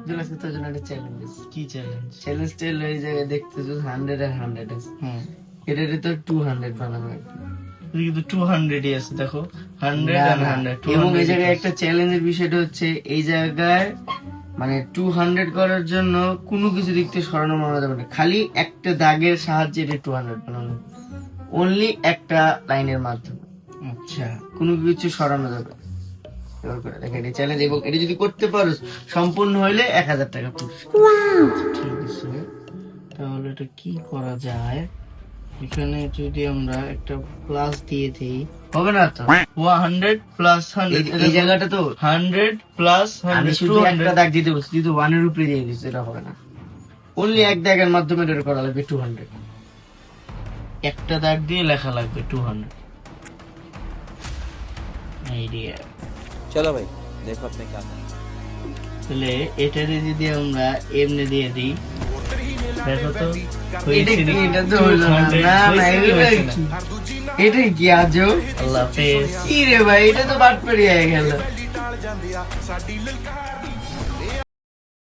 আজকে তোর জন্য একটা চ্যালেঞ্জ আছে। কি চ্যালেঞ্জ? চ্যালেঞ্জটা হলো এই জায়গায় দেখতেছিস 100 আর 100 আছে, এটারে তো 200 বানানো একদম। কিন্তু 200 আছে, দেখো 100 না, আর না। 100 এবং এই 200 জায়গায় একটা চ্যালেঞ্জের বিষয়টা হচ্ছে এই জায়গায় মানে 200 করার জন্য কোনো কিছু দিক থেকে সরানো মানা যাবে না, খালি একটা দাগের সাহায্যে এটা 200 বানানো, অনলি একটা লাইনের মাধ্যমে, আচ্ছা, কোনো কিছু সরানো যাবে না। এবার করে দেখ, এটা চ্যালেঞ্জ, এবং এটা যদি করতে পারো সম্পূর্ণ হইলে 1000 টাকা পুরস্কার। ঠিক আছে। তাহলে এটা কি করা যায়? এখানে যদি আমরা একটা প্লাস দিয়ে দিই, হবে না তো 100 প্লাস 100, এই জায়গাটা তো 100 প্লাস আমি 100 শুধু একটা 200। দাগ দিতে বলছি, তুই তো 1 এর উপরে দিয়ে দিস, এটা হবে না, অনলি এক দাগের মাধ্যমে এটা করা লাগবে 200। একটা দাগ দিয়ে লেখা লাগবে 200। আইডিয়া। चलो भाई देखो अपने क्या करना है। তাহলে এটারে যদি আমরা এমনি দিয়ে দিই, দেখো তো এটা কি? এটা তো হইলো না। না, না, এগুলো কি? এটা কি আজও? আল্লাহ হাফেজ। কি রে ভাই, এটা তো বাটপাড়ি হয়ে গেল।